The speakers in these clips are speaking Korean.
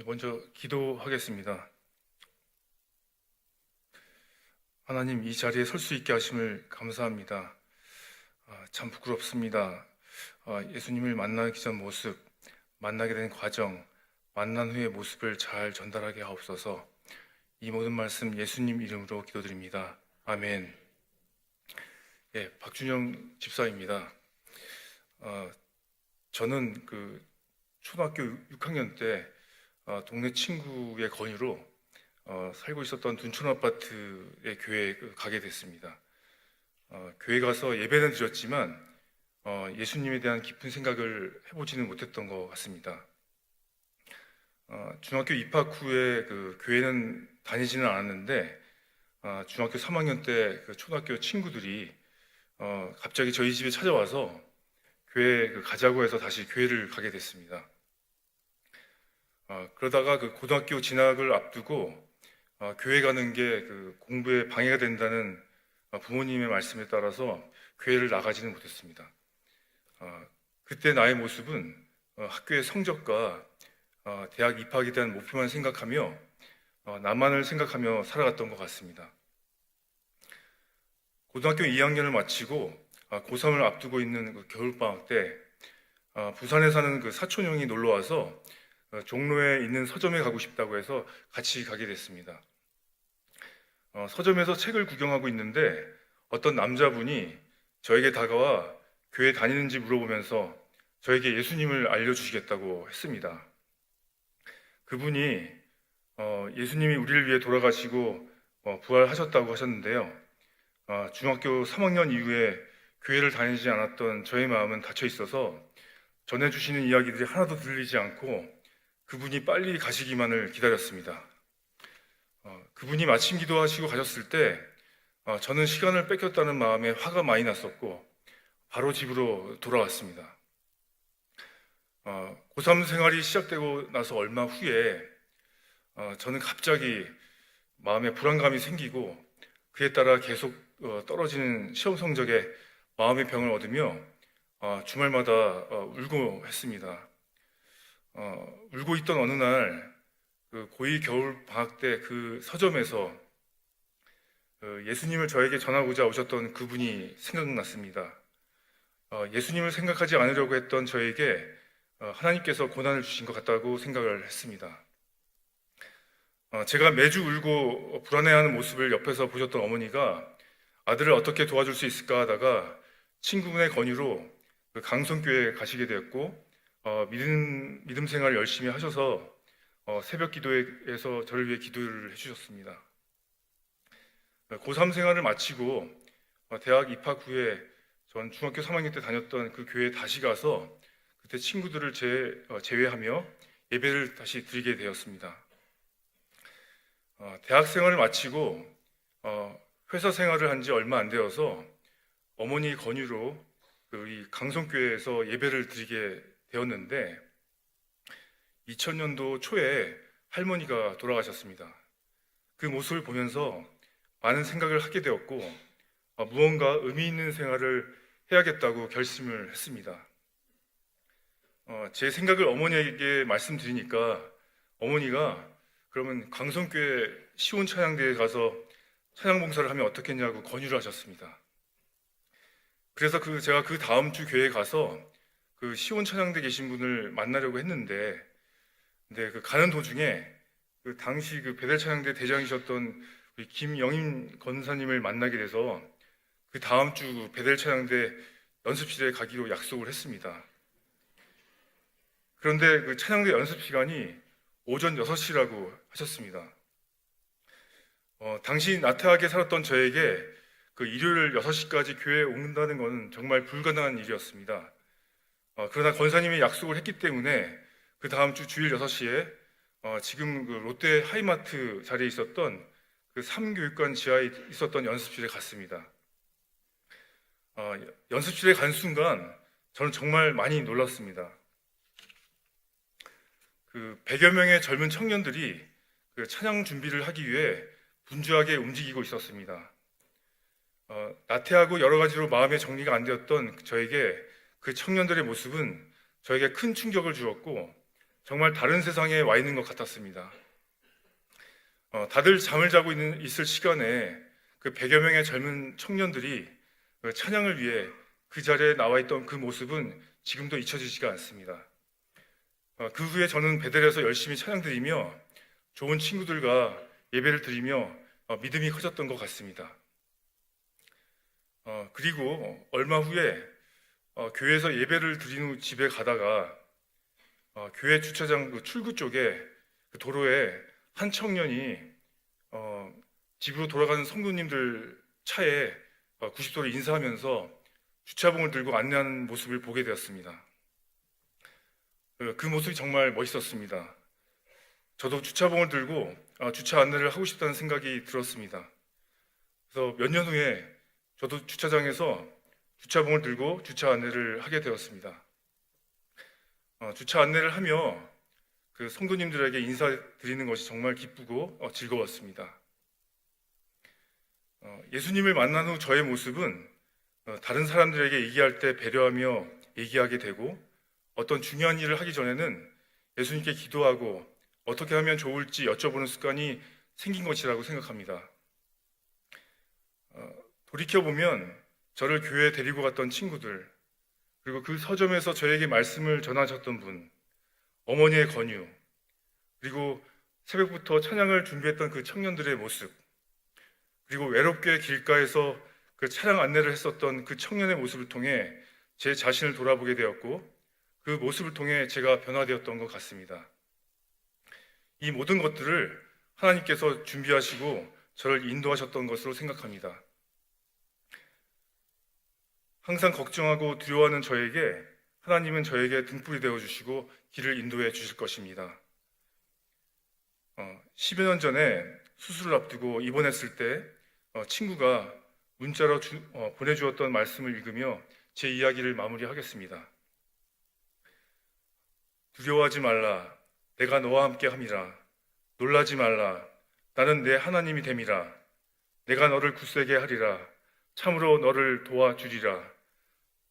먼저 기도하겠습니다. 하나님, 이 자리에 설 수 있게 하심을 감사합니다. 참 부끄럽습니다. 예수님을 만나기 전 모습, 만나게 된 과정, 만난 후의 모습을 잘 전달하게 하옵소서. 이 모든 말씀 예수님 이름으로 기도드립니다. 아멘. 박준영 집사입니다. 저는 초등학교 6학년 때 동네 친구의 권유로 살고 있었던 둔촌 아파트의 교회에 가게 됐습니다. 교회 가서 예배는 드렸지만 예수님에 대한 깊은 생각을 해보지는 못했던 것 같습니다. 중학교 입학 후에 교회는 다니지는 않았는데 중학교 3학년 때 초등학교 친구들이 갑자기 저희 집에 찾아와서 교회 가자고 해서 다시 교회를 가게 됐습니다. 그러다가 고등학교 진학을 앞두고 교회 가는 게 공부에 방해가 된다는 부모님의 말씀에 따라서 교회를 나가지는 못했습니다. 그때 나의 모습은 학교의 성적과 대학 입학에 대한 목표만 생각하며 나만을 생각하며 살아갔던 것 같습니다. 고등학교 2학년을 마치고 고3을 앞두고 있는 겨울방학 때 부산에 사는 사촌 형이 놀러 와서 종로에 있는 서점에 가고 싶다고 해서 같이 가게 됐습니다. 서점에서 책을 구경하고 있는데 어떤 남자분이 저에게 다가와 교회 다니는지 물어보면서 저에게 예수님을 알려주시겠다고 했습니다. 그분이 예수님이 우리를 위해 돌아가시고 부활하셨다고 하셨는데요. 중학교 3학년 이후에 교회를 다니지 않았던 저의 마음은 닫혀 있어서 전해주시는 이야기들이 하나도 들리지 않고 그분이 빨리 가시기만을 기다렸습니다. 그분이 마침 기도하시고 가셨을 때 저는 시간을 뺏겼다는 마음에 화가 많이 났었고 바로 집으로 돌아왔습니다. 고3 생활이 시작되고 나서 얼마 후에 저는 갑자기 마음에 불안감이 생기고 그에 따라 계속 떨어지는 시험 성적에 마음의 병을 얻으며 주말마다 울고 했습니다. 울고 있던 어느 날 고2 겨울 방학 때 서점에서 예수님을 저에게 전하고자 오셨던 그분이 생각났습니다. 예수님을 생각하지 않으려고 했던 저에게 하나님께서 고난을 주신 것 같다고 생각을 했습니다. 제가 매주 울고 불안해하는 모습을 옆에서 보셨던 어머니가 아들을 어떻게 도와줄 수 있을까 하다가 친구분의 권유로 강성교회에 가시게 되었고 믿음 생활을 열심히 하셔서 새벽 기도에서 저를 위해 기도를 해주셨습니다. 고3 생활을 마치고 대학 입학 후에 전 중학교 3학년 때 다녔던 그 교회에 다시 가서 그때 친구들을 제외하며 예배를 다시 드리게 되었습니다. 대학 생활을 마치고 회사 생활을 한 지 얼마 안 되어서 어머니 권유로 우리 강성교회에서 예배를 드리게 되었는데 2000년도 초에 할머니가 돌아가셨습니다. 그 모습을 보면서 많은 생각을 하게 되었고 무언가 의미 있는 생활을 해야겠다고 결심을 했습니다. 제 생각을 어머니에게 말씀드리니까 어머니가 그러면 강성교회 시온 찬양대에 가서 찬양 봉사를 하면 어떻겠냐고 권유를 하셨습니다. 그래서 제가 그 다음 주 교회에 가서 시온 찬양대 계신 분을 만나려고 했는데 가는 도중에 당시 베델 찬양대 대장이셨던 우리 김영임 권사님을 만나게 돼서 그 다음 주 베델 찬양대 연습실에 가기로 약속을 했습니다. 그런데 찬양대 연습 시간이 오전 6시라고 하셨습니다. 당시 나태하게 살았던 저에게 일요일 6시까지 교회에 온다는 것은 정말 불가능한 일이었습니다. 그러나 권사님이 약속을 했기 때문에 그 다음 주 주일 6시에 지금 롯데 하이마트 자리에 있었던 3교육관 지하에 있었던 연습실에 갔습니다. 연습실에 간 순간 저는 정말 많이 놀랐습니다. 100여 명의 젊은 청년들이 찬양 준비를 하기 위해 분주하게 움직이고 있었습니다. 나태하고 여러 가지로 마음의 정리가 안 되었던 저에게 그 청년들의 모습은 저에게 큰 충격을 주었고 정말 다른 세상에 와 있는 것 같았습니다. 다들 잠을 자고 있을 시간에 그 100여 명의 젊은 청년들이 그 찬양을 위해 그 자리에 나와 있던 그 모습은 지금도 잊혀지지가 않습니다. 그 후에 저는 베델에서 열심히 찬양 드리며 좋은 친구들과 예배를 드리며 믿음이 커졌던 것 같습니다. 그리고 얼마 후에 교회에서 예배를 드린 후 집에 가다가 교회 주차장 그 출구 쪽에 그 도로에 한 청년이 집으로 돌아가는 성도님들 차에 90도로 인사하면서 주차봉을 들고 안내하는 모습을 보게 되었습니다. 그 모습이 정말 멋있었습니다. 저도 주차봉을 들고 주차 안내를 하고 싶다는 생각이 들었습니다. 그래서 몇 년 후에 저도 주차장에서 주차봉을 들고 주차 안내를 하게 되었습니다. 주차 안내를 하며 그 성도님들에게 인사드리는 것이 정말 기쁘고 즐거웠습니다. 예수님을 만난 후 저의 모습은 다른 사람들에게 얘기할 때 배려하며 얘기하게 되고 어떤 중요한 일을 하기 전에는 예수님께 기도하고 어떻게 하면 좋을지 여쭤보는 습관이 생긴 것이라고 생각합니다. 돌이켜보면 저를 교회에 데리고 갔던 친구들, 그리고 그 서점에서 저에게 말씀을 전하셨던 분, 어머니의 권유, 그리고 새벽부터 찬양을 준비했던 그 청년들의 모습, 그리고 외롭게 길가에서 그 차량 안내를 했었던 그 청년의 모습을 통해 제 자신을 돌아보게 되었고 그 모습을 통해 제가 변화되었던 것 같습니다. 이 모든 것들을 하나님께서 준비하시고 저를 인도하셨던 것으로 생각합니다. 항상 걱정하고 두려워하는 저에게 하나님은 저에게 등불이 되어주시고 길을 인도해 주실 것입니다. 10여 년 전에 수술을 앞두고 입원했을 때 친구가 문자로 보내주었던 말씀을 읽으며 제 이야기를 마무리하겠습니다. 두려워하지 말라. 내가 너와 함께 함이라. 놀라지 말라. 나는 내 하나님이 됨이라. 내가 너를 굳세게 하리라. 참으로 너를 도와주리라.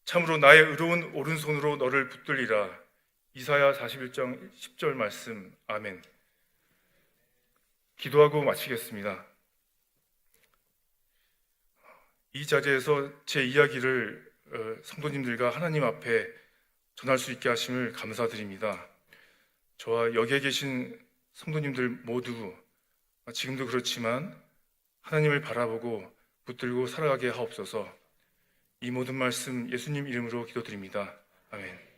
참으로 나의 의로운 오른손으로 너를 붙들리라. 이사야 41장 10절 말씀. 아멘. 기도하고 마치겠습니다. 이 자리에서 제 이야기를 성도님들과 하나님 앞에 전할 수 있게 하심을 감사드립니다. 저와 여기에 계신 성도님들 모두 지금도 그렇지만 하나님을 바라보고 붙들고 살아가게 하옵소서. 이 모든 말씀 예수님 이름으로 기도드립니다. 아멘.